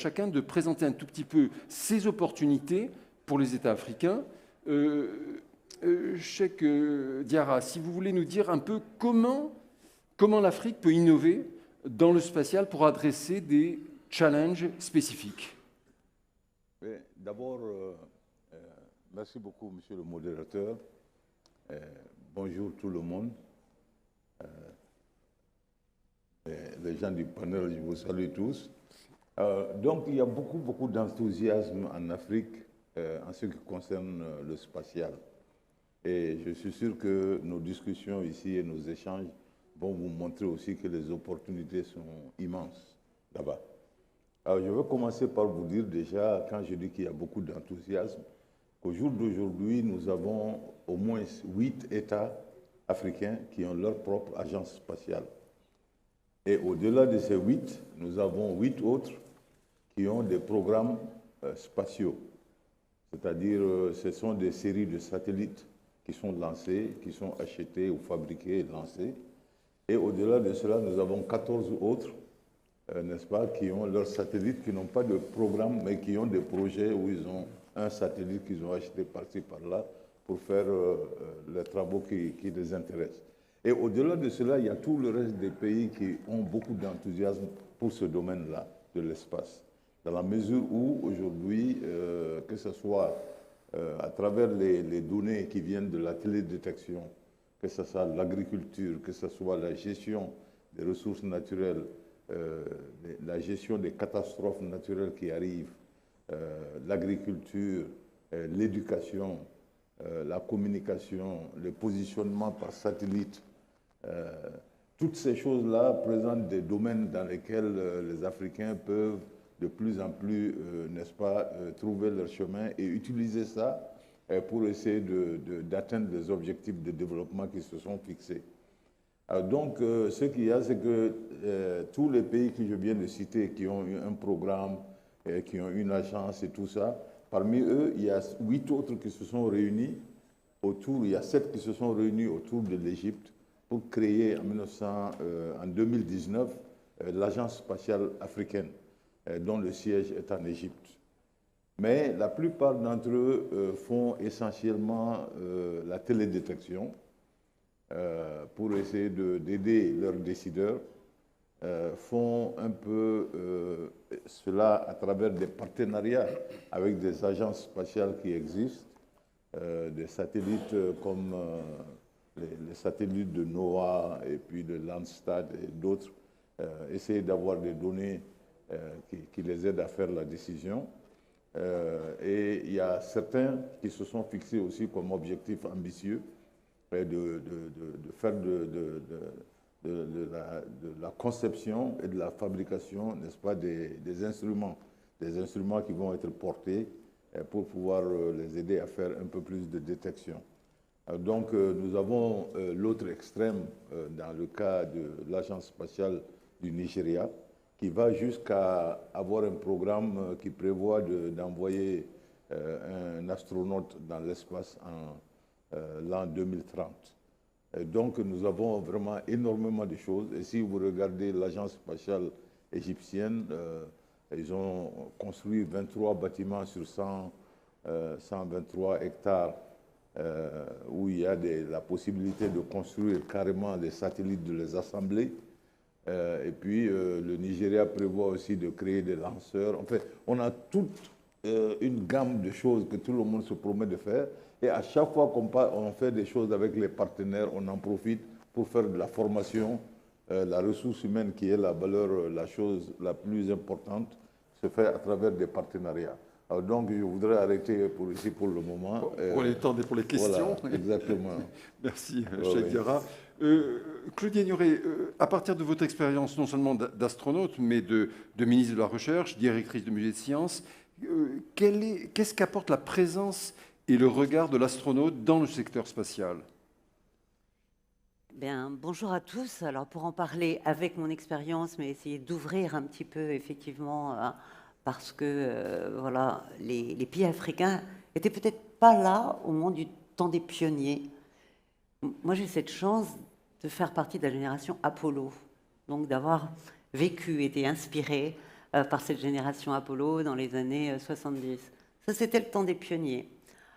chacun de présenter un tout petit peu ses opportunités pour les États africains. Cheikh Diarra, si vous voulez nous dire un peu comment l'Afrique peut innover dans le spatial pour adresser des challenges spécifiques. D'abord, merci beaucoup, monsieur le modérateur. Bonjour tout le monde. Les gens du panel, je vous salue tous. Donc, il y a beaucoup d'enthousiasme en Afrique en ce qui concerne le spatial. Et je suis sûr que nos discussions ici et nos échanges vont vous montrer aussi que les opportunités sont immenses là-bas. Alors, je vais commencer par vous dire déjà, quand je dis qu'il y a beaucoup d'enthousiasme, qu'au jour d'aujourd'hui, nous avons au moins 8 États africains qui ont leur propre agence spatiale. Et au-delà de ces 8, nous avons 8 autres qui ont des programmes spatiaux. C'est-à-dire, ce sont des séries de satellites qui sont lancés, qui sont achetés ou fabriqués et lancés. Et au-delà de cela, nous avons 14 autres, n'est-ce pas, qui ont leurs satellites, qui n'ont pas de programme, mais qui ont des projets où ils ont un satellite qu'ils ont acheté par-ci, par-là, pour faire les travaux qui les intéressent. Et au-delà de cela, il y a tout le reste des pays qui ont beaucoup d'enthousiasme pour ce domaine-là, de l'espace. Dans la mesure où, aujourd'hui, que ce soit à travers les données qui viennent de la télédétection, que ce soit l'agriculture, que ce soit la gestion des ressources naturelles, la gestion des catastrophes naturelles qui arrivent, l'agriculture, l'éducation, la communication, le positionnement par satellite, toutes ces choses-là présentent des domaines dans lesquels les Africains peuvent de plus en plus, n'est-ce pas, trouver leur chemin et utiliser ça pour essayer d'atteindre les objectifs de développement qui se sont fixés. Donc, ce qu'il y a, c'est que tous les pays que je viens de citer, qui ont eu un programme, qui ont une agence et tout ça, parmi eux, il y a 8 autres qui se sont réunis autour, il y a 7 qui se sont réunis autour de l'Égypte pour créer en 2019 l'Agence spatiale africaine, dont le siège est en Égypte. Mais la plupart d'entre eux font essentiellement la télédétection pour essayer d'aider leurs décideurs, font un peu cela à travers des partenariats avec des agences spatiales qui existent, des satellites comme les satellites de NOAA et puis de Landsat et d'autres, essayer d'avoir des données qui les aident à faire la décision. Et il y a certains qui se sont fixés aussi comme objectif ambitieux de faire de la conception et de la fabrication, n'est-ce pas, des instruments qui vont être portés pour pouvoir les aider à faire un peu plus de détection. Donc, nous avons l'autre extrême dans le cas de l'Agence spatiale du Nigeria, qui va jusqu'à avoir un programme qui prévoit d'envoyer un astronaute dans l'espace en l'an 2030. Et donc, nous avons vraiment énormément de choses. Et si vous regardez l'Agence spatiale égyptienne, ils ont construit 23 bâtiments sur 123 hectares où il y a la possibilité de construire carrément des satellites, de les assembler. Et puis, le Nigeria prévoit aussi de créer des lanceurs. En fait, on a toute une gamme de choses que tout le monde se promet de faire. Et à chaque fois qu'on fait des choses avec les partenaires, on en profite pour faire de la formation. La ressource humaine, qui est la valeur, la chose la plus importante, se fait à travers des partenariats. Alors donc, je voudrais arrêter ici pour le moment. Pour les temps pour les questions. Voilà, exactement. Merci, Cheikh Diarra. Claudie Agnoret, à partir de votre expérience non seulement d'astronaute, mais de ministre de la Recherche, directrice de musée de sciences, qu'est-ce qu'apporte la présence et le regard de l'astronaute dans le secteur spatial? Bien, bonjour à tous. Alors, pour en parler avec mon expérience, mais essayer d'ouvrir un petit peu, effectivement, parce que voilà, les pays africains n'étaient peut-être pas là au moment du temps des pionniers. Moi, j'ai cette chance de faire partie de la génération Apollo, donc d'avoir vécu, été inspirée par cette génération Apollo dans les années 70. Ça, c'était le temps des pionniers.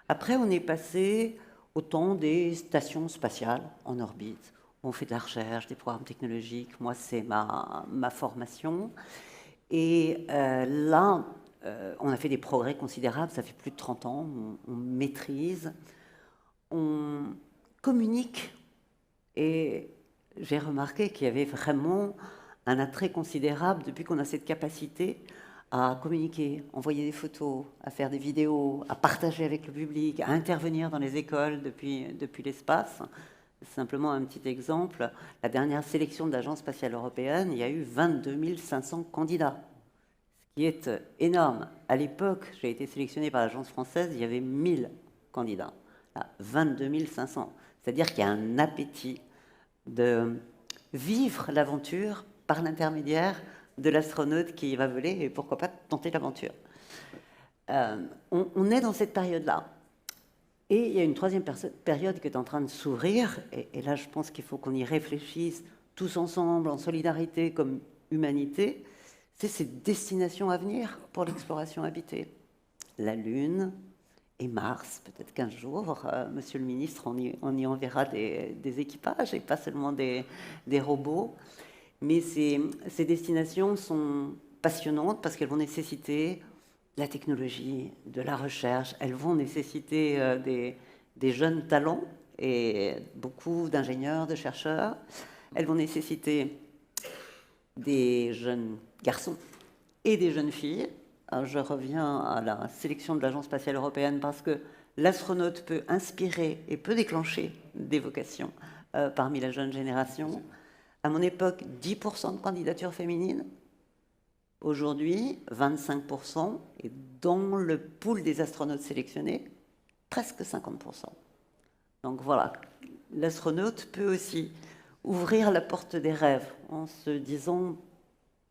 Après, on est passé au temps des stations spatiales en orbite. On fait de la recherche, des programmes technologiques. Moi, c'est ma formation. Et là, on a fait des progrès considérables. Ça fait plus de 30 ans. On maîtrise, on communique. Et j'ai remarqué qu'il y avait vraiment un attrait considérable depuis qu'on a cette capacité à communiquer, envoyer des photos, à faire des vidéos, à partager avec le public, à intervenir dans les écoles depuis l'espace. Simplement un petit exemple, la dernière sélection de l'Agence spatiale européenne, il y a eu 22 500 candidats, ce qui est énorme. À l'époque, j'ai été sélectionnée par l'Agence française, il y avait 1000 candidats. Là, 22 500. C'est-à-dire qu'il y a un appétit de vivre l'aventure par l'intermédiaire de l'astronaute qui va voler et pourquoi pas tenter l'aventure. On est dans cette période-là. Et il y a une troisième période qui est en train de s'ouvrir, et là je pense qu'il faut qu'on y réfléchisse tous ensemble, en solidarité comme humanité, c'est ces destinations à venir pour l'exploration habitée. La Lune et Mars, peut-être qu'un jour, Monsieur le Ministre, on y enverra des équipages et pas seulement des robots. Mais ces destinations sont passionnantes parce qu'elles vont nécessiter de la technologie, de la recherche. Elles vont nécessiter des jeunes talents et beaucoup d'ingénieurs, de chercheurs. Elles vont nécessiter des jeunes garçons et des jeunes filles. Alors, je reviens à la sélection de l'Agence spatiale européenne parce que l'astronaute peut inspirer et peut déclencher des vocations parmi la jeune génération. À mon époque, 10% de candidatures féminines. Aujourd'hui, 25%. Et dans le pool des astronautes sélectionnés, presque 50%. Donc voilà, l'astronaute peut aussi ouvrir la porte des rêves en se disant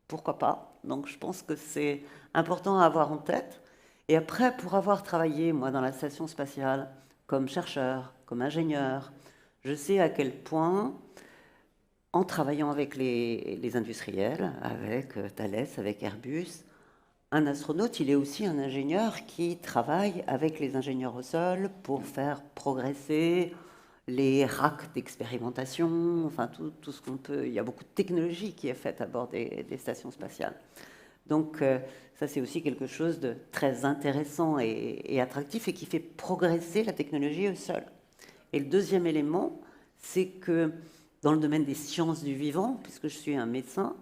pourquoi pas. Donc je pense que c'est important à avoir en tête. Et après, pour avoir travaillé, moi, dans la station spatiale, comme chercheur, comme ingénieur, je sais à quel point, en travaillant avec les industriels, avec Thales, avec Airbus, un astronaute, il est aussi un ingénieur qui travaille avec les ingénieurs au sol pour faire progresser les racks d'expérimentation, enfin tout ce qu'on peut. Il y a beaucoup de technologie qui est faite à bord des stations spatiales. Donc ça, c'est aussi quelque chose de très intéressant et attractif et qui fait progresser la technologie au sol. Et le deuxième élément, c'est que dans le domaine des sciences du vivant, puisque je suis un médecin,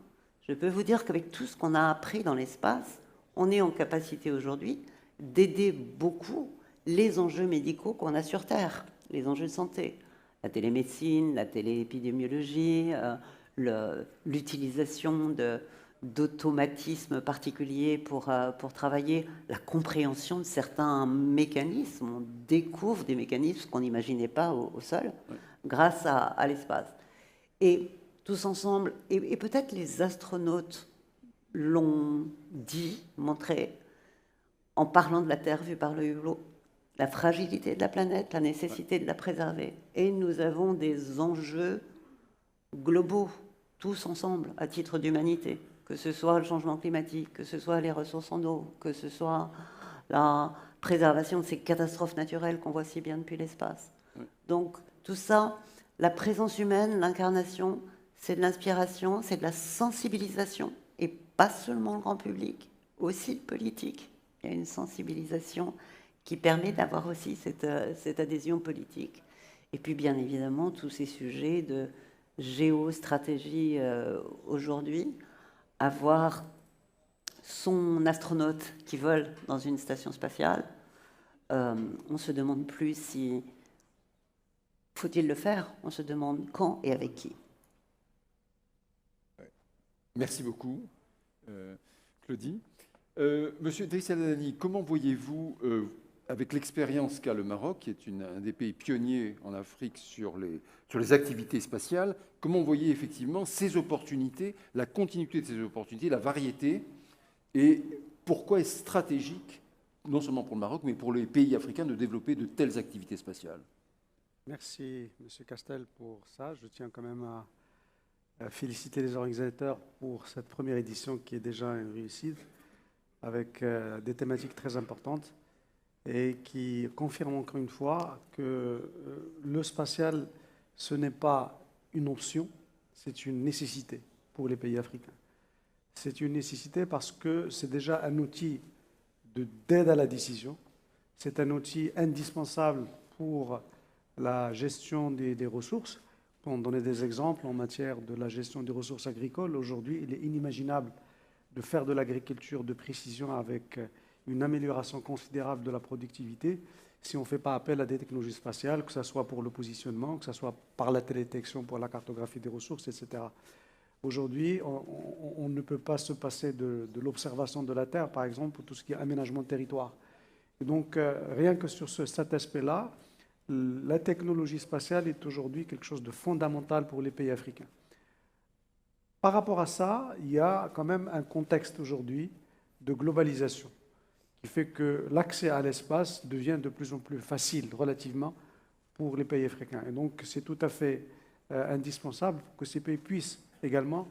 je peux vous dire qu'avec tout ce qu'on a appris dans l'espace, on est en capacité aujourd'hui d'aider beaucoup les enjeux médicaux qu'on a sur Terre, les enjeux de santé, la télémédecine, la téléépidémiologie, l'utilisation d'automatismes particuliers pour travailler la compréhension de certains mécanismes. On découvre des mécanismes qu'on n'imaginait pas au sol grâce à l'espace. Et tous ensemble, et peut-être les astronautes l'ont dit, montré, en parlant de la Terre vue par le hublot, la fragilité de la planète, la nécessité de la préserver. Et nous avons des enjeux globaux, tous ensemble, à titre d'humanité, que ce soit le changement climatique, que ce soit les ressources en eau, que ce soit la préservation de ces catastrophes naturelles qu'on voit si bien depuis l'espace. Donc tout ça, la présence humaine, l'incarnation, c'est de l'inspiration, c'est de la sensibilisation, et pas seulement le grand public, aussi le politique. Il y a une sensibilisation qui permet d'avoir aussi cette adhésion politique. Et puis bien évidemment, tous ces sujets de géostratégie aujourd'hui, avoir son astronaute qui vole dans une station spatiale, on ne se demande plus si faut-il le faire, on se demande quand et avec qui. Merci beaucoup, Claudie. Monsieur Driss El Adani, comment voyez-vous, avec l'expérience qu'a le Maroc, qui est un des pays pionniers en Afrique sur les activités spatiales, comment voyez effectivement ces opportunités, la continuité de ces opportunités, la variété, et pourquoi est-ce stratégique, non seulement pour le Maroc, mais pour les pays africains, de développer de telles activités spatiales? Merci, M. Castel, pour ça. Je tiens quand même féliciter les organisateurs pour cette première édition qui est déjà une réussite, avec des thématiques très importantes et qui confirme encore une fois que le spatial, ce n'est pas une option, c'est une nécessité pour les pays africains. C'est une nécessité parce que c'est déjà un outil d'aide à la décision, c'est un outil indispensable pour la gestion des ressources. Pour donner des exemples en matière de la gestion des ressources agricoles, aujourd'hui, il est inimaginable de faire de l'agriculture de précision avec une amélioration considérable de la productivité si on ne fait pas appel à des technologies spatiales, que ce soit pour le positionnement, que ce soit par la télédétection pour la cartographie des ressources, etc. Aujourd'hui, on ne peut pas se passer de l'observation de la Terre, par exemple, pour tout ce qui est aménagement de territoire. Et donc, rien que sur cet aspect-là, la technologie spatiale est aujourd'hui quelque chose de fondamental pour les pays africains. Par rapport à ça, il y a quand même un contexte aujourd'hui de globalisation qui fait que l'accès à l'espace devient de plus en plus facile relativement pour les pays africains. Et donc, c'est tout à fait indispensable pour que ces pays puissent également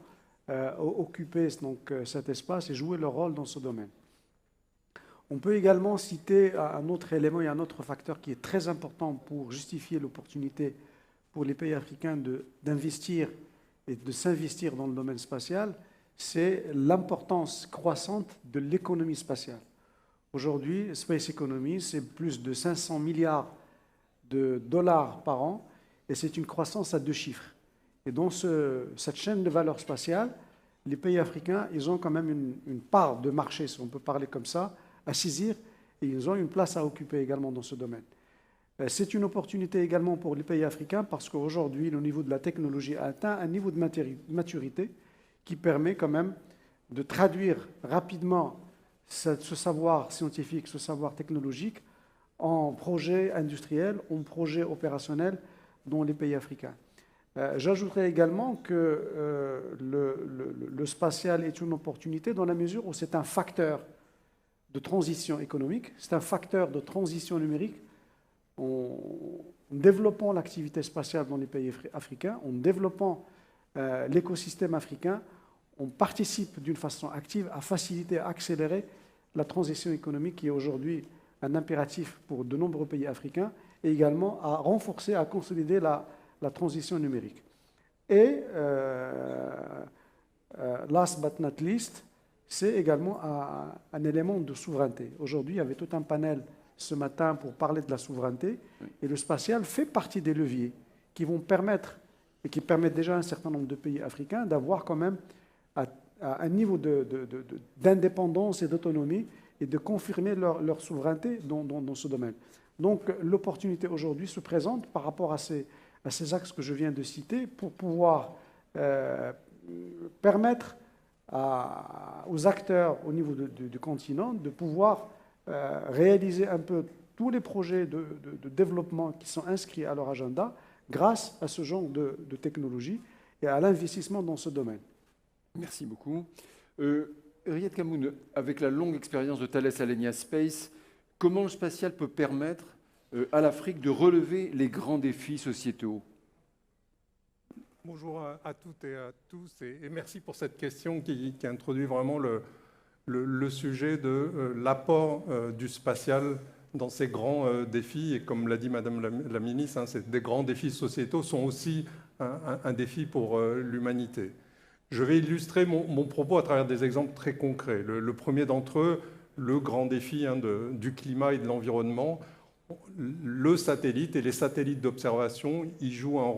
occuper donc, cet espace et jouer leur rôle dans ce domaine. On peut également citer un autre élément et un autre facteur qui est très important pour justifier l'opportunité pour les pays africains d'investir et de s'investir dans le domaine spatial, c'est l'importance croissante de l'économie spatiale. Aujourd'hui, Space Economy, c'est plus de 500 milliards de dollars par an et c'est une croissance à 2 chiffres. Et dans cette chaîne de valeur spatiale, les pays africains, ils ont quand même une part de marché, si on peut parler comme ça, à saisir, et ils ont une place à occuper également dans ce domaine. C'est une opportunité également pour les pays africains parce qu'aujourd'hui, le niveau de la technologie a atteint un niveau de maturité qui permet quand même de traduire rapidement ce savoir scientifique, ce savoir technologique en projet industriel, en projet opérationnel dans les pays africains. J'ajouterais également que le spatial est une opportunité dans la mesure où c'est un facteur de transition économique, c'est un facteur de transition numérique. En développant l'activité spatiale dans les pays africains, en développant l'écosystème africain, on participe d'une façon active à faciliter, à accélérer la transition économique qui est aujourd'hui un impératif pour de nombreux pays africains et également à renforcer, à consolider la transition numérique. Et last but not least, c'est également un élément de souveraineté. Aujourd'hui, il y avait tout un panel ce matin pour parler de la souveraineté, et le spatial fait partie des leviers qui vont permettre, et qui permettent déjà à un certain nombre de pays africains d'avoir quand même un niveau d'indépendance et d'autonomie et de confirmer leur souveraineté dans ce domaine. Donc l'opportunité aujourd'hui se présente par rapport à ces axes que je viens de citer pour pouvoir permettre aux acteurs au niveau du continent de pouvoir réaliser un peu tous les projets de développement qui sont inscrits à leur agenda grâce à ce genre de technologie et à l'investissement dans ce domaine. Merci beaucoup. Riyad Kamoun, avec la longue expérience de Thales Alenia Space, comment le spatial peut permettre à l'Afrique de relever les grands défis sociétaux ? Bonjour à toutes et à tous et merci pour cette question qui introduit vraiment le sujet de l'apport du spatial dans ces grands défis. Et comme l'a dit Madame la ministre, des grands défis sociétaux sont aussi un défi pour l'humanité. Je vais illustrer mon propos à travers des exemples très concrets. Le premier d'entre eux, le grand défi du climat et de l'environnement. Le satellite et les satellites d'observation, ils jouent un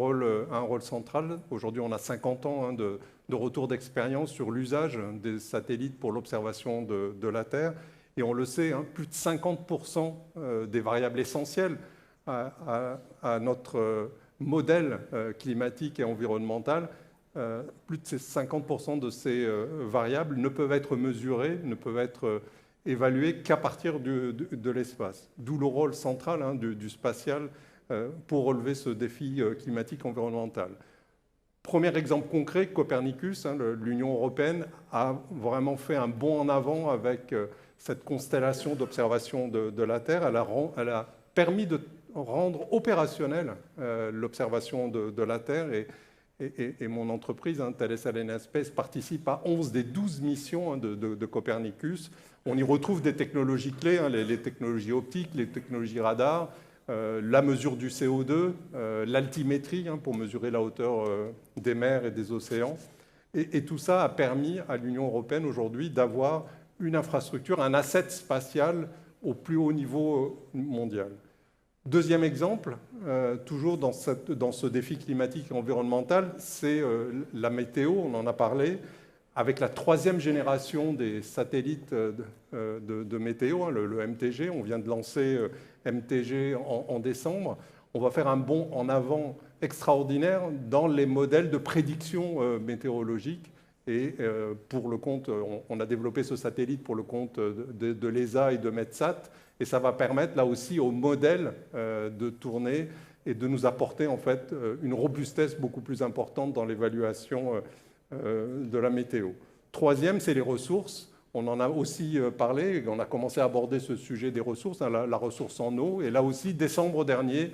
rôle central. Aujourd'hui, on a 50 ans de retour d'expérience sur l'usage des satellites pour l'observation de la Terre. Et on le sait, plus de 50% des variables essentielles à notre modèle climatique et environnemental, plus de 50% de ces variables ne peuvent être mesurées, ne peuvent être évaluées qu'à partir de l'espace. D'où le rôle central du spatial pour relever ce défi climatique environnemental. Premier exemple concret, Copernicus, l'Union européenne a vraiment fait un bond en avant avec cette constellation d'observation de la Terre. Elle a permis de rendre opérationnelle l'observation de la Terre et mon entreprise, Thales Alenia Space, participe à 11 des 12 missions de Copernicus. On y retrouve des technologies clés, les technologies optiques, les technologies radar, la mesure du CO2, l'altimétrie pour mesurer la hauteur des mers et des océans. Et tout ça a permis à l'Union européenne aujourd'hui d'avoir une infrastructure, un asset spatial au plus haut niveau mondial. Deuxième exemple, toujours dans ce défi climatique et environnemental, c'est la météo, on en a parlé, avec la 3e génération des satellites de météo, le MTG. On vient de lancer MTG en décembre. On va faire un bond en avant extraordinaire dans les modèles de prédiction météorologique. Et pour le compte, on a développé ce satellite pour le compte de l'ESA et de METSAT. Et ça va permettre là aussi au modèle de tourner et de nous apporter en fait une robustesse beaucoup plus importante dans l'évaluation de la météo. Troisième, c'est les ressources. On en a aussi parlé, on a commencé à aborder ce sujet des ressources, la ressource en eau. Et là aussi, décembre dernier,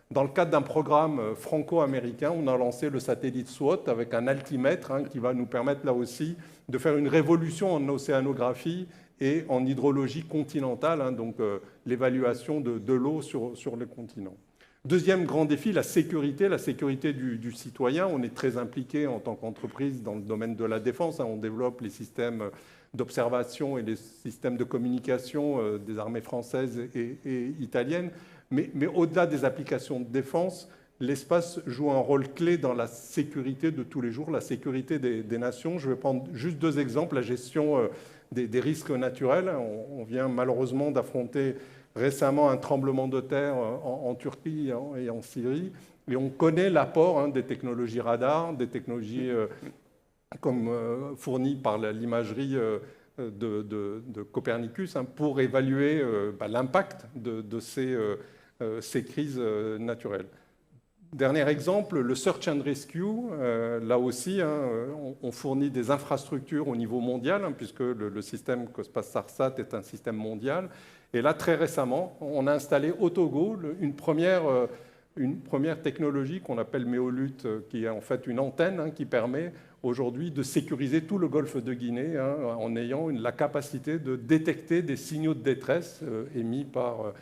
dans le cadre d'un programme franco-américain, on a lancé le satellite SWOT avec un altimètre qui va nous permettre là aussi de faire une révolution en océanographie et en hydrologie continentale, donc l'évaluation de l'eau sur le continent. Deuxième grand défi, la sécurité du citoyen. On est très impliqué en tant qu'entreprise dans le domaine de la défense. On développe les systèmes d'observation et les systèmes de communication des armées françaises et italiennes. Mais au-delà des applications de défense, l'espace joue un rôle clé dans la sécurité de tous les jours, la sécurité des nations. Je vais prendre juste 2 exemples. La gestion des risques naturels. On vient malheureusement d'affronter récemment un tremblement de terre en Turquie et en Syrie. Et on connaît l'apport des technologies radar, des technologies comme fournies par l'imagerie de Copernicus pour évaluer l'impact de ces crises naturelles. Dernier exemple, le Search and Rescue. Là aussi, on fournit des infrastructures au niveau mondial, puisque le système COSPAS-SARSAT est un système mondial. Et là, très récemment, on a installé au Togo une première technologie qu'on appelle Méolut, qui est en fait une antenne qui permet aujourd'hui de sécuriser tout le golfe de Guinée en ayant la capacité de détecter des signaux de détresse émis par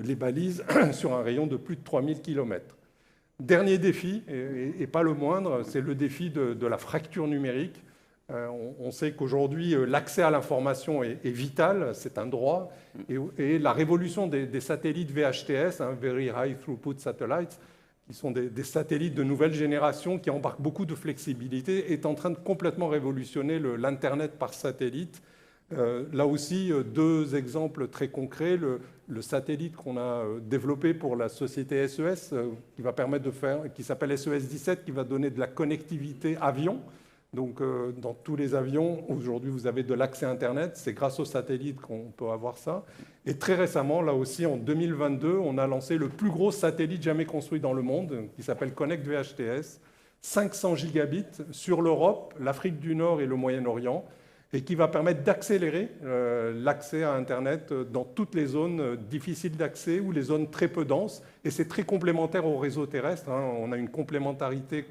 les balises sur un rayon de plus de 3000 km. Dernier défi, et pas le moindre, c'est le défi de la fracture numérique. On sait qu'aujourd'hui, l'accès à l'information est vital, c'est un droit, et la révolution des satellites VHTS, Very High Throughput Satellites, qui sont des satellites de nouvelle génération qui embarquent beaucoup de flexibilité, est en train de complètement révolutionner l'Internet par satellite. Là aussi, 2 exemples très concrets. Le satellite qu'on a développé pour la société SES, qui va permettre de faire, qui s'appelle SES-17, qui va donner de la connectivité avion. Donc, dans tous les avions, aujourd'hui, vous avez de l'accès Internet. C'est grâce au satellite qu'on peut avoir ça. Et très récemment, là aussi, en 2022, on a lancé le plus gros satellite jamais construit dans le monde, qui s'appelle Connect VHTS, 500 gigabits sur l'Europe, l'Afrique du Nord et le Moyen-Orient, et qui va permettre d'accélérer l'accès à Internet dans toutes les zones difficiles d'accès ou les zones très peu denses. Et c'est très complémentaire au réseau terrestre. On a une complémentarité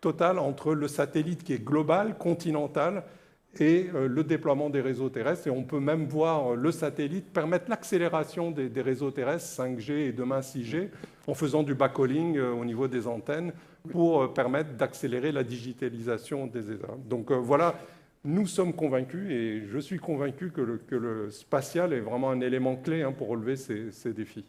totale entre le satellite qui est global, continental, et le déploiement des réseaux terrestres. Et on peut même voir le satellite permettre l'accélération des réseaux terrestres, 5G et demain 6G, en faisant du backhauling au niveau des antennes pour permettre d'accélérer la digitalisation des États. Donc voilà. Nous sommes convaincus, et je suis convaincu que le spatial est vraiment un élément clé pour relever ces défis.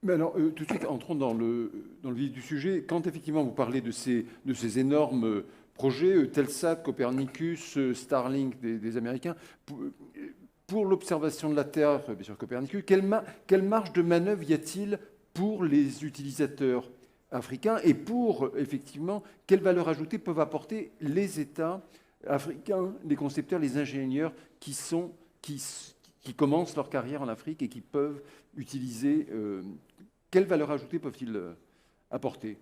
Mais alors, tout de suite, entrons dans le vif du sujet. Quand effectivement vous parlez de ces énormes projets, Telsat, Copernicus, Starlink des Américains, pour l'observation de la Terre, bien sûr Copernicus, quelle marge de manœuvre y a-t-il pour les utilisateurs africains et pour, effectivement, quelle valeur ajoutée peuvent apporter les États africains, les concepteurs, les ingénieurs qui commencent leur carrière en Afrique et qui peuvent utiliser. Quelle valeur ajoutée peuvent-ils apporter?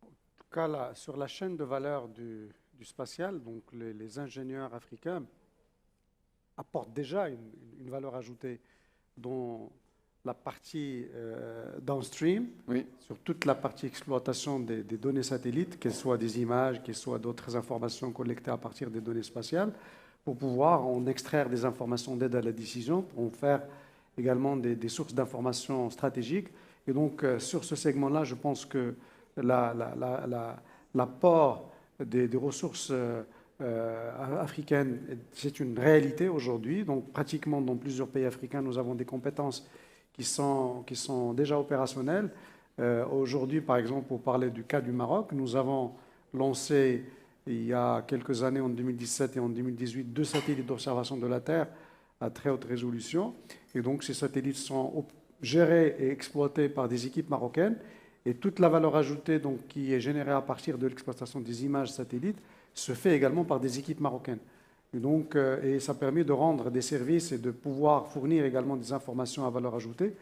En tout cas, sur la chaîne de valeur du spatial, donc les ingénieurs africains apportent déjà une valeur ajoutée dans la partie downstream, Oui. sur toute la partie exploitation des données satellites, qu'elles soient des images, qu'elles soient d'autres informations collectées à partir des données spatiales, pour pouvoir en extraire des informations d'aide à la décision, pour en faire également des sources d'informations stratégiques. Et donc, sur ce segment-là, je pense que l'apport des ressources africaines, c'est une réalité aujourd'hui. Donc, pratiquement dans plusieurs pays africains, nous avons des compétences qui sont déjà opérationnelles. Aujourd'hui, par exemple, pour parler du cas du Maroc, nous avons lancé il y a quelques années, en 2017 et en 2018, 2 satellites d'observation de la Terre à très haute résolution. Et donc, ces satellites sont gérés et exploités par des équipes marocaines. Et toute la valeur ajoutée donc, qui est générée à partir de l'exploitation des images satellites se fait également par des équipes marocaines. Et donc, et ça permet de rendre des services et de pouvoir fournir également des informations à valeur ajoutée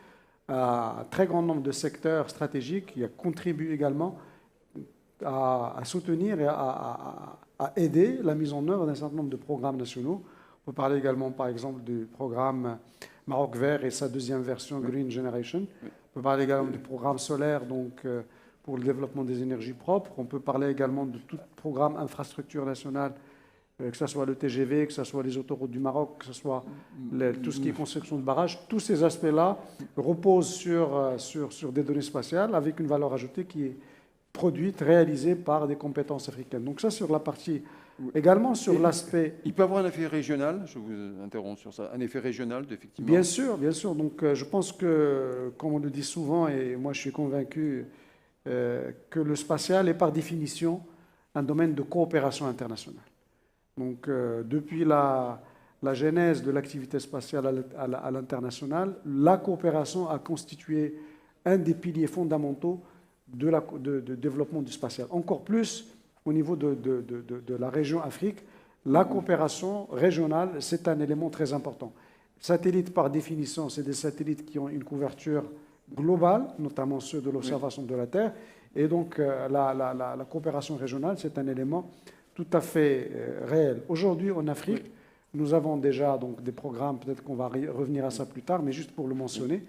à un très grand nombre de secteurs stratégiques qui contribuent également à soutenir et à aider la mise en œuvre d'un certain nombre de programmes nationaux. On peut parler également, par exemple, du programme Maroc Vert et sa deuxième version, Green Generation. On peut parler également du programme solaire donc, pour le développement des énergies propres. On peut parler également de tout programme infrastructure nationale, que ce soit le TGV, que ce soit les autoroutes du Maroc, que ce soit tout ce qui est construction de barrages. Tous ces aspects-là reposent sur des données spatiales avec une valeur ajoutée qui est produite, réalisée par des compétences africaines. Donc ça, sur la partie... Également sur l'aspect... Il peut avoir un effet régional, je vous interromps sur ça, un effet régional, effectivement. Bien sûr, bien sûr. Donc je pense que, comme on le dit souvent, et moi je suis convaincu, que le spatial est par définition un domaine de coopération internationale. Donc depuis la genèse de l'activité spatiale à l'international, la coopération a constitué un des piliers fondamentaux de développement du spatial. Encore plus au niveau de la région Afrique, la coopération régionale, c'est un élément très important. Satellites, par définition, c'est des satellites qui ont une couverture globale, notamment ceux de l'observation de la Terre. Et donc, la coopération régionale, c'est un élément tout à fait réel. Aujourd'hui, en Afrique, nous avons déjà donc, des programmes, peut-être qu'on va revenir à ça plus tard, mais juste pour le mentionner,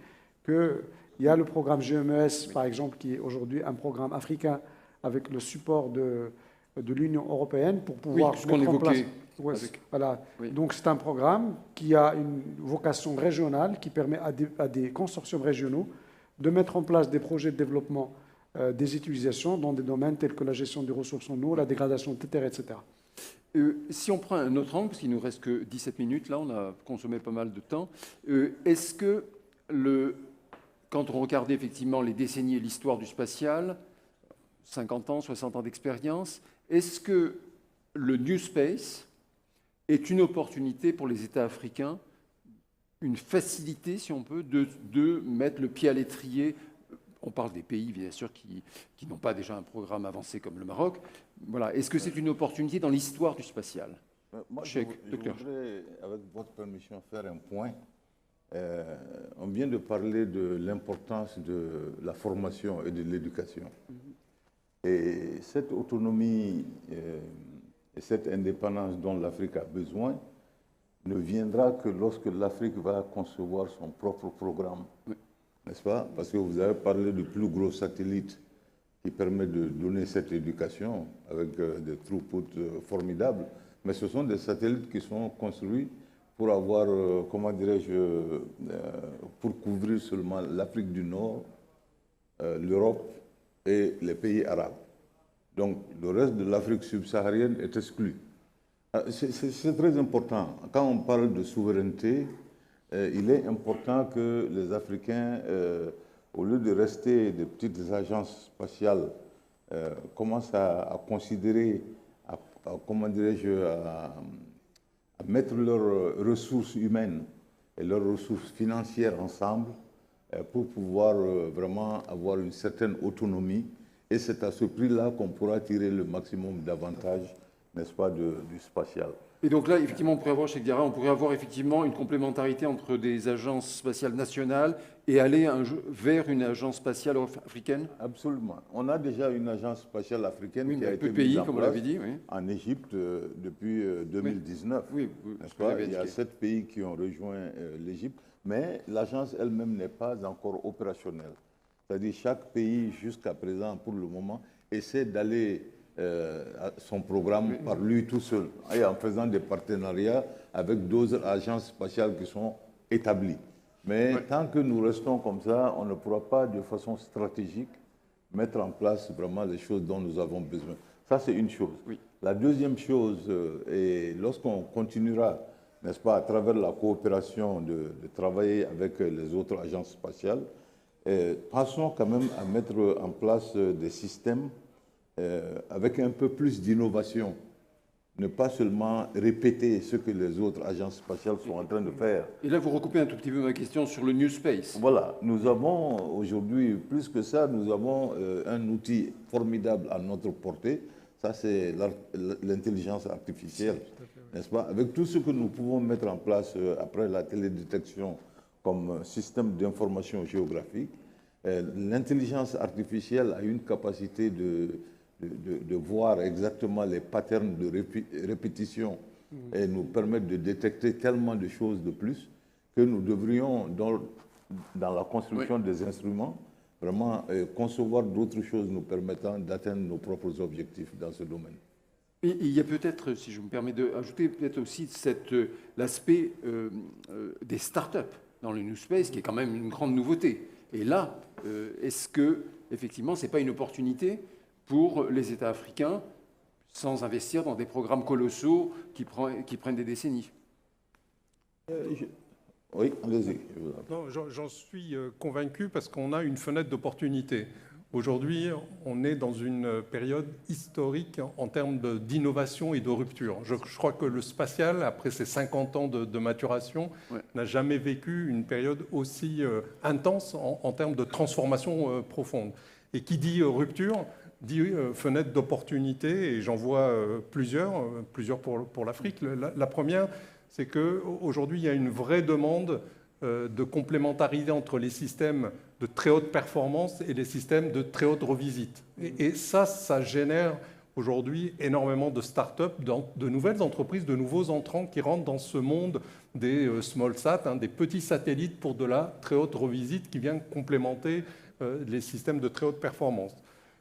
qu'il y a le programme GMES, par exemple, qui est aujourd'hui un programme africain avec le support de l'Union européenne pour pouvoir mettre en place... Voilà. Oui. Donc c'est un programme qui a une vocation régionale qui permet à des consortiums régionaux de mettre en place des projets de développement des utilisations dans des domaines tels que la gestion des ressources en eau, la dégradation de terre, etc. Si on prend un autre angle, parce qu'il ne nous reste que 17 minutes, là on a consommé pas mal de temps, est-ce que quand on regardait effectivement les décennies et l'histoire du spatial, 50 ans, 60 ans d'expérience, est-ce que le New Space est une opportunité pour les États africains, une facilité, si on peut, de mettre le pied à l'étrier? On parle des pays, bien sûr, qui n'ont pas déjà un programme avancé comme le Maroc. Voilà. Est-ce que c'est une opportunité dans l'histoire du spatial? Moi, je voudrais, avec votre permission, faire un point. On vient de parler de l'importance de la formation et de l'éducation. Et cette autonomie et cette indépendance dont l'Afrique a besoin ne viendra que lorsque l'Afrique va concevoir son propre programme. Oui. N'est-ce pas? Parce que vous avez parlé du plus gros satellite qui permet de donner cette éducation avec des throughputs formidables. Mais ce sont des satellites qui sont construits pour avoir, comment dirais-je, pour couvrir seulement l'Afrique du Nord, l'Europe et les pays arabes. Donc, le reste de l'Afrique subsaharienne est exclu. C'est très important. Quand on parle de souveraineté, il est important que les Africains, au lieu de rester des petites agences spatiales, commencent à considérer, comment dirais-je, à mettre leurs ressources humaines et leurs ressources financières ensemble pour pouvoir vraiment avoir une certaine autonomie. Et c'est à ce prix-là qu'on pourra tirer le maximum d'avantages, n'est-ce pas, du spatial. Et donc là, effectivement, on pourrait avoir, Cheikh Diarra, on pourrait avoir effectivement une complémentarité entre des agences spatiales nationales et aller vers une agence spatiale africaine? Absolument. On a déjà une agence spatiale africaine qui a été mise mise en place en Égypte depuis 2019. Oui, n'est-ce pas? Il y a 7 pays qui ont rejoint l'Égypte. mais l'agence elle-même n'est pas encore opérationnelle. C'est-à-dire chaque pays, jusqu'à présent, pour le moment, essaie d'aller à son programme par lui tout seul, et en faisant des partenariats avec d'autres agences spatiales qui sont établies. Mais tant que nous restons comme ça, on ne pourra pas de façon stratégique mettre en place vraiment les choses dont nous avons besoin. Ça, c'est une chose. Oui. La deuxième chose, et lorsqu'on continuera, n'est-ce pas, à travers la coopération de travailler avec les autres agences spatiales, pensons quand même à mettre en place des systèmes avec un peu plus d'innovation. Ne pas seulement répéter ce que les autres agences spatiales sont en train de faire. Et là, vous recoupez un tout petit peu ma question sur le New Space. Voilà, nous avons aujourd'hui, plus que ça, nous avons un outil formidable à notre portée. Ça, c'est l'intelligence artificielle, n'est-ce pas? Avec tout ce que nous pouvons mettre en place après la télédétection comme système d'information géographique, l'intelligence artificielle a une capacité de voir exactement les patterns de répétition et nous permettre de détecter tellement de choses de plus que nous devrions, dans la construction des instruments, vraiment concevoir d'autres choses nous permettant d'atteindre nos propres objectifs dans ce domaine. Et il y a peut-être, si je me permets d'ajouter, peut-être aussi l'aspect des startups dans le New Space, qui est quand même une grande nouveauté. Et là, est-ce que, effectivement, ce n'est pas une opportunité pour les États africains sans investir dans des programmes colossaux qui prennent des décennies? Oui, allez-y. Non, j'en suis convaincu parce qu'on a une fenêtre d'opportunité. Aujourd'hui, on est dans une période historique en termes d'innovation et de rupture. Je crois que le spatial, après ses 50 ans de maturation, n'a jamais vécu une période aussi intense en termes de transformation profonde. Et qui dit rupture, dit fenêtre d'opportunité, et j'en vois plusieurs pour l'Afrique. La première, c'est qu'aujourd'hui, il y a une vraie demande de complémentarité entre les systèmes de très haute performance et les systèmes de très haute revisite. Et ça génère aujourd'hui énormément de start-up, de nouvelles entreprises, de nouveaux entrants qui rentrent dans ce monde des small sat, des petits satellites pour de la très haute revisite qui vient complémenter les systèmes de très haute performance.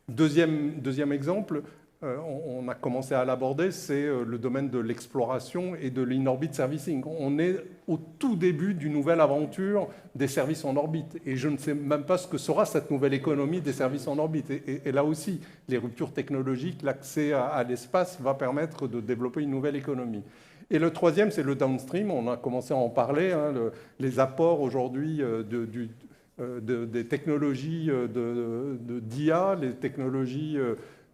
Deuxième exemple, on a commencé à l'aborder, c'est le domaine de l'exploration et de l'in-orbit servicing. On est au tout début d'une nouvelle aventure des services en orbite. Et je ne sais même pas ce que sera cette nouvelle économie des services en orbite. Et là aussi, les ruptures technologiques, l'accès à l'espace va permettre de développer une nouvelle économie. Et le troisième, c'est le downstream. On a commencé à en parler. Les apports aujourd'hui des technologies d'IA, les technologies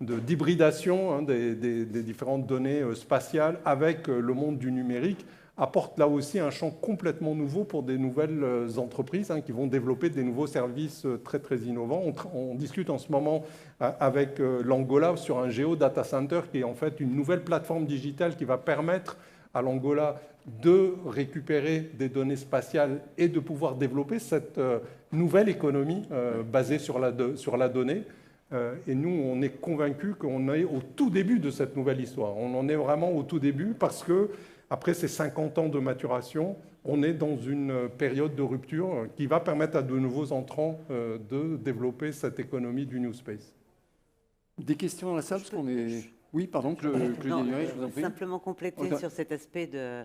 d'hybridation des différentes données spatiales avec le monde du numérique apporte là aussi un champ complètement nouveau pour des nouvelles entreprises qui vont développer des nouveaux services très très innovants. On discute en ce moment avec l'Angola sur un Géodata Center qui est en fait une nouvelle plateforme digitale qui va permettre à l'Angola de récupérer des données spatiales et de pouvoir développer cette nouvelle économie basée sur la donnée. Et nous, on est convaincus qu'on est au tout début de cette nouvelle histoire. On en est vraiment au tout début parce que, après ces 50 ans de maturation, on est dans une période de rupture qui va permettre à de nouveaux entrants de développer cette économie du New Space. Des questions dans la salle parce qu'on est... Oui, pardon, Claudie Nuret, je vous en prie. Simplement compléter sur cet aspect de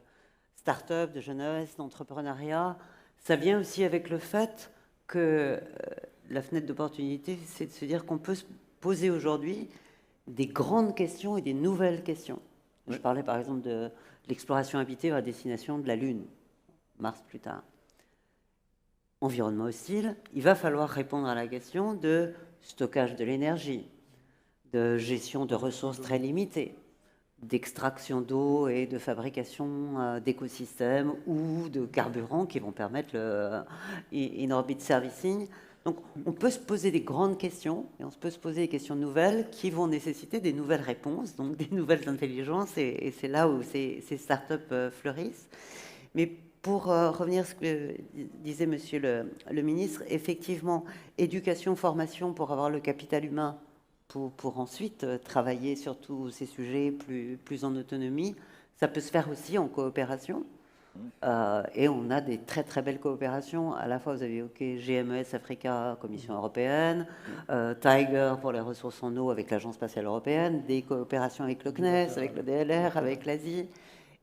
start-up, de jeunesse, d'entrepreneuriat. Ça vient aussi avec le fait que la fenêtre d'opportunité, c'est de se dire qu'on peut se poser aujourd'hui des grandes questions et des nouvelles questions. Je parlais par exemple de l'exploration habitée à destination de la Lune, Mars plus tard. Environnement hostile, il va falloir répondre à la question de stockage de l'énergie, de gestion de ressources très limitées, d'extraction d'eau et de fabrication d'écosystèmes ou de carburants qui vont permettre le in-orbit servicing. Donc on peut se poser des grandes questions et on peut se poser des questions nouvelles qui vont nécessiter des nouvelles réponses, donc des nouvelles intelligences, et c'est là où ces startups fleurissent. Mais pour revenir à ce que disait monsieur le ministre, effectivement, éducation, formation pour avoir le capital humain pour ensuite travailler sur tous ces sujets plus en autonomie. Ça peut se faire aussi en coopération Et on a des très très belles coopérations. À la fois, vous avez évoqué GMES Africa, Commission européenne, Tiger pour les ressources en eau avec l'Agence spatiale européenne, des coopérations avec le CNES, avec le DLR, avec l'Asie.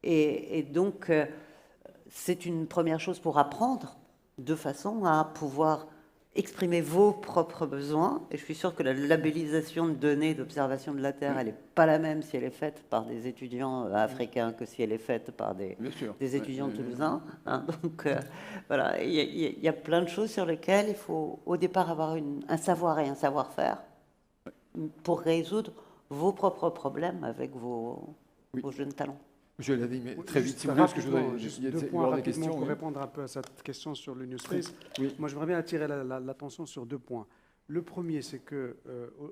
Et donc, c'est une première chose pour apprendre de façon à pouvoir exprimer vos propres besoins. Et je suis sûre que la labellisation de données d'observation de la Terre, elle n'est pas la même si elle est faite par des étudiants africains que si elle est faite par des étudiants toulousains. Hein. Donc voilà, il y a plein de choses sur lesquelles il faut au départ avoir un savoir et un savoir-faire pour résoudre vos propres problèmes avec vos jeunes talents. Je l'ai dit, mais très vite, si vous voulez, parce que je voudrais juste il y a deux des points rapidement questions. pour Oui. répondre un peu à cette question sur le New Space. Oui. Moi, j'aimerais bien attirer l'attention sur 2 points. Le premier, c'est que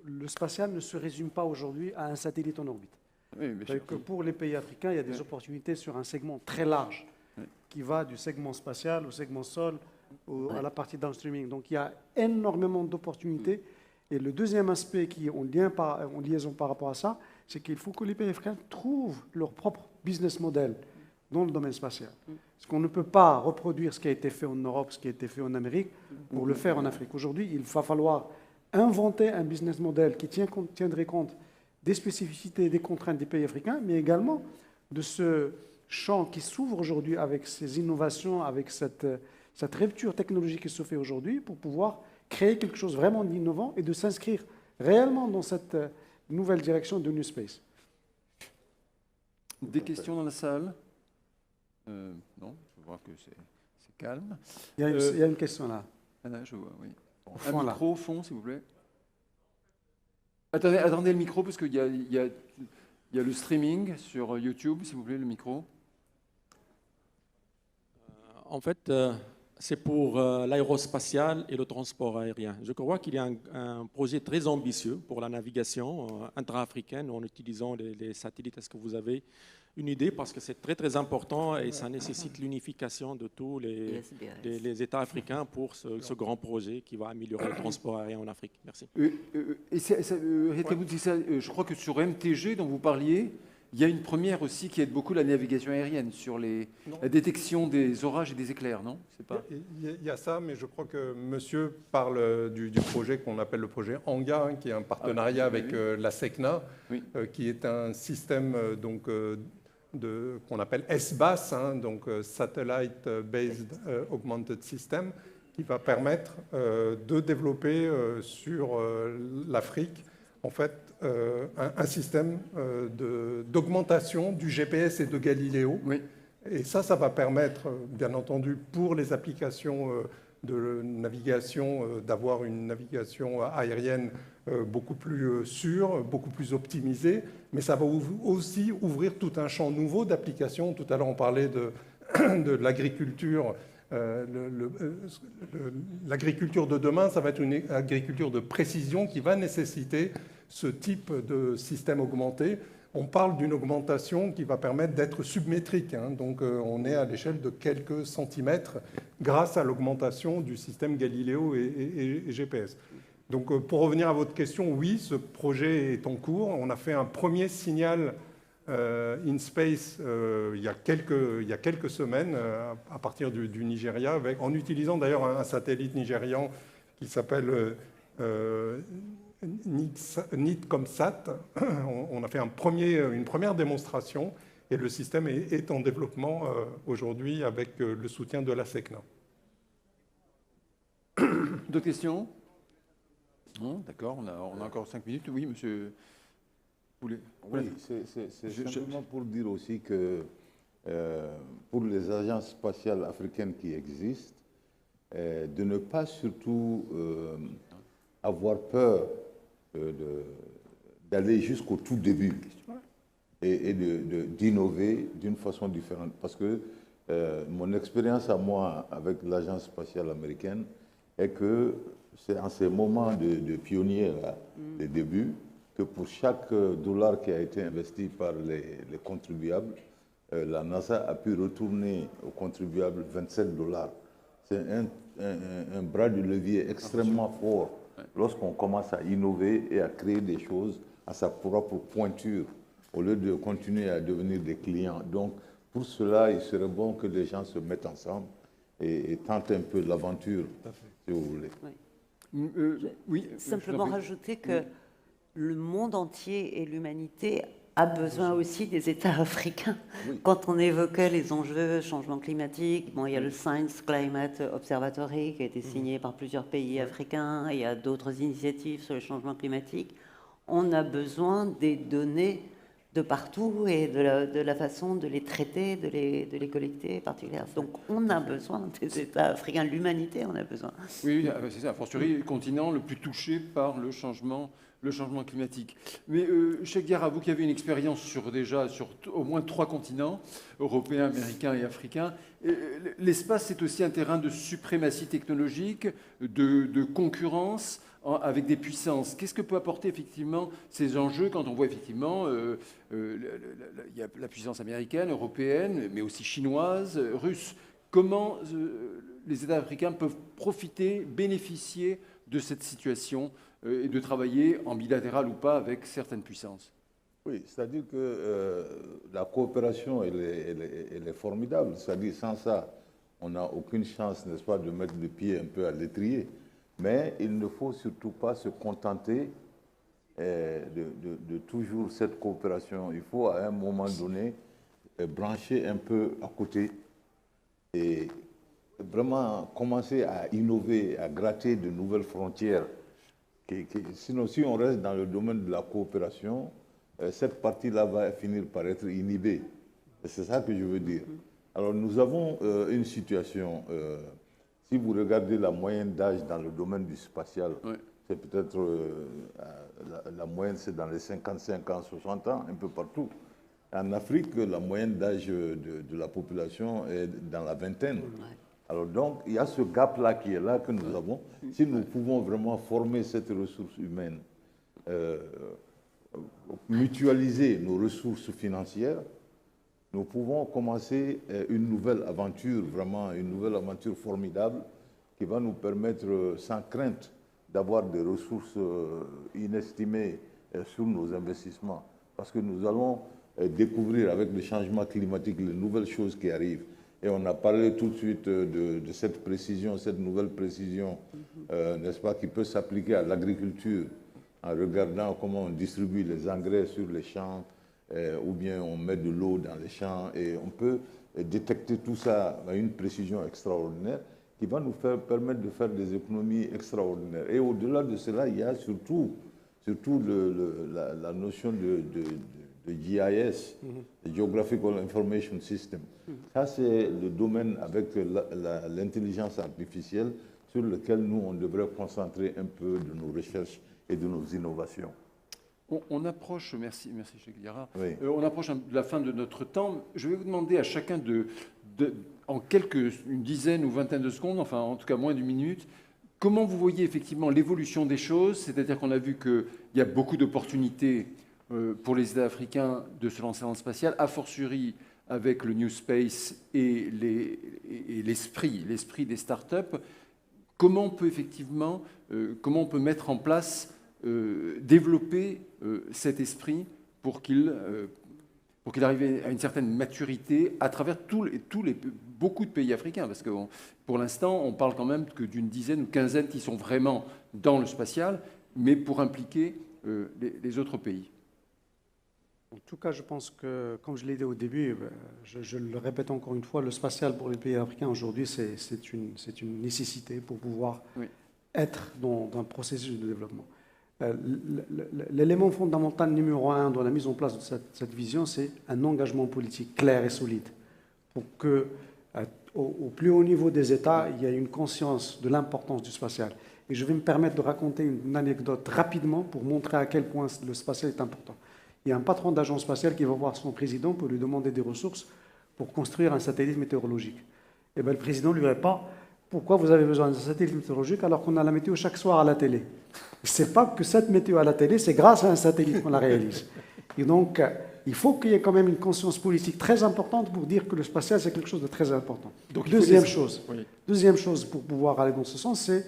le spatial ne se résume pas aujourd'hui à un satellite en orbite. Oui, bien sûr. Que pour les pays africains, il y a des opportunités sur un segment très large qui va du segment spatial au segment sol, à la partie downstreaming. Donc il y a énormément d'opportunités. Et le deuxième aspect qui est en liaison par rapport à ça, c'est qu'il faut que les pays africains trouvent leur propre business model dans le domaine spatial. Parce qu'on ne peut pas reproduire ce qui a été fait en Europe, ce qui a été fait en Amérique, pour le faire en Afrique. Aujourd'hui, il va falloir inventer un business model qui tiendrait compte des spécificités et des contraintes des pays africains, mais également de ce champ qui s'ouvre aujourd'hui avec ces innovations, avec cette rupture technologique qui se fait aujourd'hui, pour pouvoir créer quelque chose vraiment d'innovant et de s'inscrire réellement dans cette nouvelle direction de New Space. Des questions dans la salle? Non, je vois que c'est calme. Il y a une question là. Ah là, je vois, oui. Au fond, Un là. micro au fond, s'il vous plaît. Attendez le micro, parce qu'il y a le streaming sur YouTube, s'il vous plaît, le micro. En fait, c'est pour l'aérospatial et le transport aérien. Je crois qu'il y a un projet très ambitieux pour la navigation intra-africaine en utilisant les satellites. Est-ce que vous avez une idée? Parce que c'est très très important et ça nécessite l'unification de tous les États africains pour ce grand projet qui va améliorer le transport aérien en Afrique. Merci. Je crois que sur MTG dont vous parliez, il y a une première aussi qui aide beaucoup la navigation aérienne sur la détection des orages et des éclairs, non? Il y a ça, mais je crois que monsieur parle du projet qu'on appelle le projet ANGA, hein, qui est un partenariat avec la SECNA, qui est un système qu'on appelle SBAS, hein, donc Satellite Based Augmented System, qui va permettre de développer sur l'Afrique en fait, un système d'augmentation du GPS et de Galiléo. Oui. Et ça va permettre, bien entendu, pour les applications de navigation, d'avoir une navigation aérienne beaucoup plus sûre, beaucoup plus optimisée, mais ça va aussi ouvrir tout un champ nouveau d'applications. Tout à l'heure, on parlait de l'agriculture. L'agriculture de demain, ça va être une agriculture de précision qui va nécessiter ce type de système augmenté. On parle d'une augmentation qui va permettre d'être submétrique, hein, donc on est à l'échelle de quelques centimètres grâce à l'augmentation du système Galiléo et GPS. Donc pour revenir à votre question, oui, ce projet est en cours. On a fait un premier signal in space il y a quelques semaines à partir du Nigeria, en utilisant d'ailleurs un satellite nigérian qui s'appelle Nitcomsat. On a fait une première démonstration et le système est en développement aujourd'hui avec le soutien de la SECNA. D'autres questions? Non, d'accord, on a encore 5 minutes. Oui, monsieur. Oui, c'est simplement pour dire aussi que pour les agences spatiales africaines qui existent, de ne pas surtout avoir peur d'aller jusqu'au tout début et d'innover d'une façon différente. Parce que mon expérience à moi avec l'agence spatiale américaine est que c'est en ces moments de pionniers, là, des débuts, que pour chaque dollar qui a été investi par les contribuables, la NASA a pu retourner aux contribuables 27 $. C'est un bras de levier extrêmement fort lorsqu'on commence à innover et à créer des choses à sa propre pointure, au lieu de continuer à devenir des clients. Donc, Pour cela, il serait bon que les gens se mettent ensemble et tentent un peu l'aventure, si vous voulez. Oui, Simplement rajouter que le monde entier et l'humanité a besoin aussi des États africains. Oui. Quand on évoquait les enjeux, changement climatique, bon, il y a le Science Climate Observatory qui a été signé par plusieurs pays africains, il y a d'autres initiatives sur le changement climatique. On a besoin des données de partout et de la façon de les traiter, de les collecter particulièrement. Donc on a besoin des États africains, l'humanité en a besoin. Oui, c'est ça, a fortiori, le continent le plus touché par le changement climatique. Mais Cheikh Diarra, vous qui avez une expérience sur au moins 3 continents, européen, américain et africain, l'espace c'est aussi un terrain de suprématie technologique, de concurrence avec des puissances. Qu'est-ce que peut apporter effectivement ces enjeux quand on voit effectivement il y a la puissance américaine, européenne, mais aussi chinoise, russe. Comment les États africains peuvent profiter, bénéficier de cette situation et de travailler en bilatéral ou pas avec certaines puissances? Oui, c'est-à-dire que la coopération, elle est formidable. C'est-à-dire sans ça, on n'a aucune chance, n'est-ce pas, de mettre le pied un peu à l'étrier. Mais il ne faut surtout pas se contenter de toujours cette coopération. Il faut à un moment donné brancher un peu à côté et vraiment commencer à innover, à gratter de nouvelles frontières. Sinon, si on reste dans le domaine de la coopération, cette partie-là va finir par être inhibée. C'est ça que je veux dire. Alors nous avons une situation, si vous regardez la moyenne d'âge dans le domaine du spatial, oui. C'est peut-être, la moyenne c'est dans les 55 ans, 60 ans, un peu partout. En Afrique, la moyenne d'âge de la population est dans la vingtaine. Oui. Alors donc, il y a ce gap-là qui est là, que nous avons. Si nous pouvons vraiment former cette ressource humaine, mutualiser nos ressources financières, nous pouvons commencer une nouvelle aventure, vraiment une nouvelle aventure formidable qui va nous permettre, sans crainte, d'avoir des ressources inestimées sur nos investissements. Parce que nous allons découvrir avec le changement climatique les nouvelles choses qui arrivent. Et on a parlé tout de suite de cette précision, cette nouvelle précision, n'est-ce pas, qui peut s'appliquer à l'agriculture, en regardant comment on distribue les engrais sur les champs, ou bien on met de l'eau dans les champs, et on peut détecter tout ça à une précision extraordinaire qui va nous permettre de faire des économies extraordinaires. Et au-delà de cela, il y a surtout la notion de GIS, Geographical Information System. Ça, c'est le domaine avec l'intelligence artificielle sur lequel nous, on devrait concentrer un peu de nos recherches et de nos innovations. On approche, merci Cheikh Diarra, oui. On approche de la fin de notre temps. Je vais vous demander à chacun en une dizaine ou vingtaine de secondes, enfin en tout cas moins d'une minute, comment vous voyez effectivement l'évolution des choses, c'est-à-dire qu'on a vu qu'il y a beaucoup d'opportunités pour les États africains de se lancer dans le spatial, a fortiori avec le New Space et l'esprit des startups. Comment on peut effectivement, comment on peut mettre en place, développer cet esprit pour qu'il arrive à une certaine maturité à travers beaucoup de pays africains, parce que pour l'instant, on parle quand même que d'une dizaine ou quinzaine qui sont vraiment dans le spatial, mais pour impliquer les autres pays. En tout cas, je pense que, comme je l'ai dit au début, je le répète encore une fois, le spatial pour les pays africains aujourd'hui, c'est une nécessité pour pouvoir être dans un processus de développement. L'élément fondamental numéro 1 dans la mise en place de cette vision, c'est un engagement politique clair et solide pour que, au plus haut niveau des États, il y ait une conscience de l'importance du spatial. Et je vais me permettre de raconter une anecdote rapidement pour montrer à quel point le spatial est important. Il y a un patron d'agence spatiale qui va voir son président pour lui demander des ressources pour construire un satellite météorologique. Et bien, le président lui répond « Pourquoi vous avez besoin d'un satellite météorologique alors qu'on a la météo chaque soir à la télé ?» C'est pas que cette météo à la télé, c'est grâce à un satellite qu'on la réalise. Et donc, il faut qu'il y ait quand même une conscience politique très importante pour dire que le spatial, c'est quelque chose de très important. Donc, deuxième chose pour pouvoir aller dans ce sens, c'est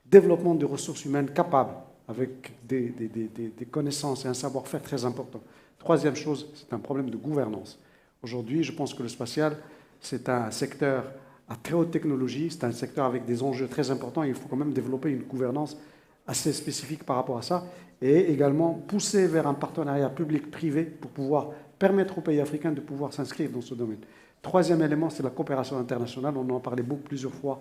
développement de ressources humaines capables, avec des connaissances et un savoir-faire très important. Troisième chose, c'est un problème de gouvernance. Aujourd'hui, je pense que le spatial, c'est un secteur à très haute technologie, c'est un secteur avec des enjeux très importants et il faut quand même développer une gouvernance assez spécifique par rapport à ça et également pousser vers un partenariat public-privé pour pouvoir permettre aux pays africains de pouvoir s'inscrire dans ce domaine. Troisième élément, c'est la coopération internationale. On en a parlé plusieurs fois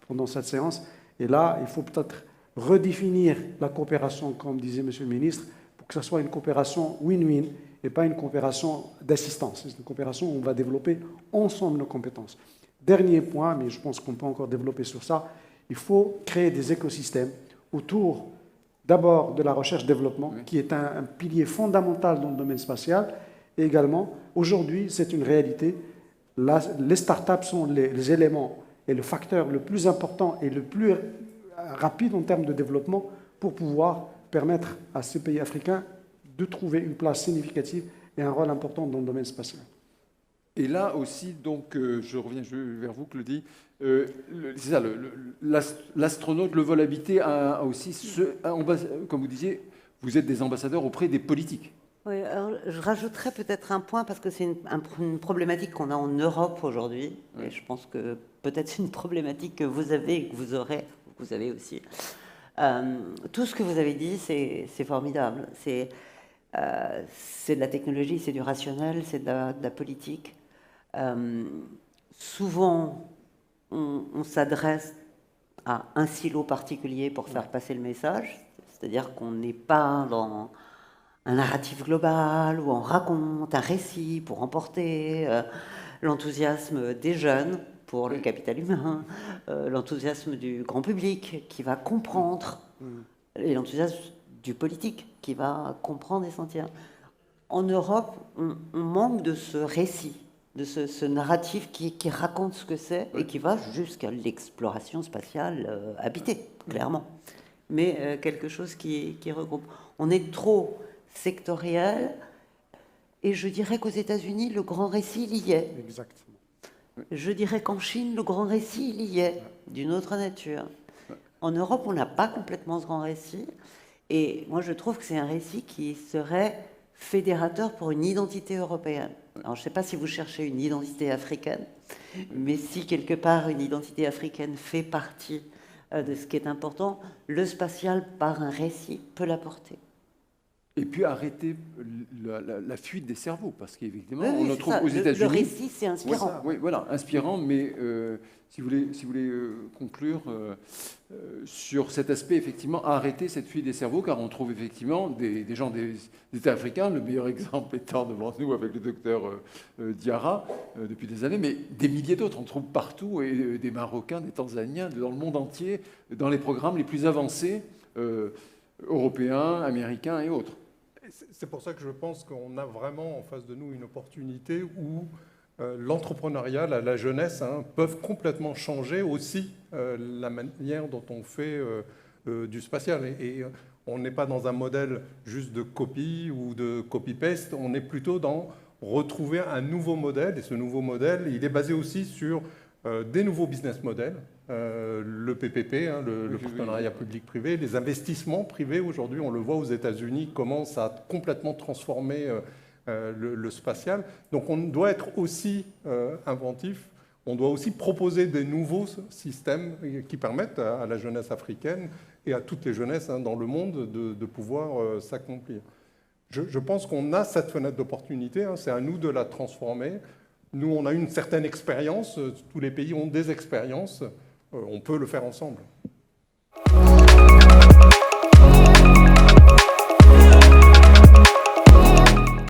pendant cette séance. Et là, il faut peut-être redéfinir la coopération, comme disait M. le ministre, pour que ce soit une coopération win-win et pas une coopération d'assistance. C'est une coopération où on va développer ensemble nos compétences. Dernier point, mais je pense qu'on peut encore développer sur ça, il faut créer des écosystèmes autour d'abord de la recherche-développement, qui est un pilier fondamental dans le domaine spatial, et également, aujourd'hui, c'est une réalité, les startups sont les éléments et le facteur le plus important et le plus rapide en termes de développement pour pouvoir permettre à ces pays africains de trouver une place significative et un rôle important dans le domaine spatial. Et là aussi, donc, je reviens vers vous, Claudie. C'est ça, l'astronaute, le vol habité a aussi, comme vous disiez, vous êtes des ambassadeurs auprès des politiques. Oui, alors je rajouterais peut-être un point parce que c'est une problématique qu'on a en Europe aujourd'hui. Oui. Et je pense que peut-être c'est une problématique que vous avez et que vous avez aussi. Tout ce que vous avez dit, c'est formidable. C'est de la technologie, c'est du rationnel, c'est de la politique. Souvent, on s'adresse à un silo particulier pour faire passer le message, c'est-à-dire qu'on n'est pas dans un narratif global où on raconte un récit pour emporter l'enthousiasme des jeunes pour le capital humain, l'enthousiasme du grand public qui va comprendre et l'enthousiasme du politique qui va comprendre et sentir. En Europe, on manque de ce récit, de ce narratif qui raconte ce que c'est et qui va jusqu'à l'exploration spatiale habitée, clairement. Mais quelque chose qui regroupe. On est trop sectoriel et je dirais qu'aux États-Unis, le grand récit, il y est. Exactement. Je dirais qu'en Chine, le grand récit, il y est, d'une autre nature. En Europe, on n'a pas complètement ce grand récit. Et moi, je trouve que c'est un récit qui serait fédérateur pour une identité européenne. Alors, je ne sais pas si vous cherchez une identité africaine, mais si quelque part une identité africaine fait partie de ce qui est important, le spatial, par un récit, peut l'apporter. Et puis arrêter la fuite des cerveaux, parce qu'effectivement, oui, on en trouve ça. aux États-Unis. Le récit, c'est inspirant. Oui, voilà, inspirant, mais si vous voulez conclure sur cet aspect, effectivement, arrêter cette fuite des cerveaux, car on trouve effectivement des gens des États africains, le meilleur exemple étant devant nous avec le docteur Diarra depuis des années, mais des milliers d'autres, on trouve partout, et des Marocains, des Tanzaniens, dans le monde entier, dans les programmes les plus avancés, européens, américains et autres. C'est pour ça que je pense qu'on a vraiment en face de nous une opportunité où l'entrepreneuriat, la jeunesse, peuvent complètement changer aussi la manière dont on fait du spatial. Et on n'est pas dans un modèle juste de copie ou de copy-paste, on est plutôt dans retrouver un nouveau modèle. Et ce nouveau modèle, il est basé aussi sur des nouveaux business models, le PPP, le partenariat public-privé, les investissements privés. Aujourd'hui, on le voit aux États-Unis, comment ça a complètement transformé le spatial. Donc on doit être aussi inventif, on doit aussi proposer des nouveaux systèmes qui permettent à la jeunesse africaine et à toutes les jeunesses dans le monde de pouvoir s'accomplir. Je pense qu'on a cette fenêtre d'opportunité, c'est à nous de la transformer. Nous, on a une certaine expérience, tous les pays ont des expériences, on peut le faire ensemble.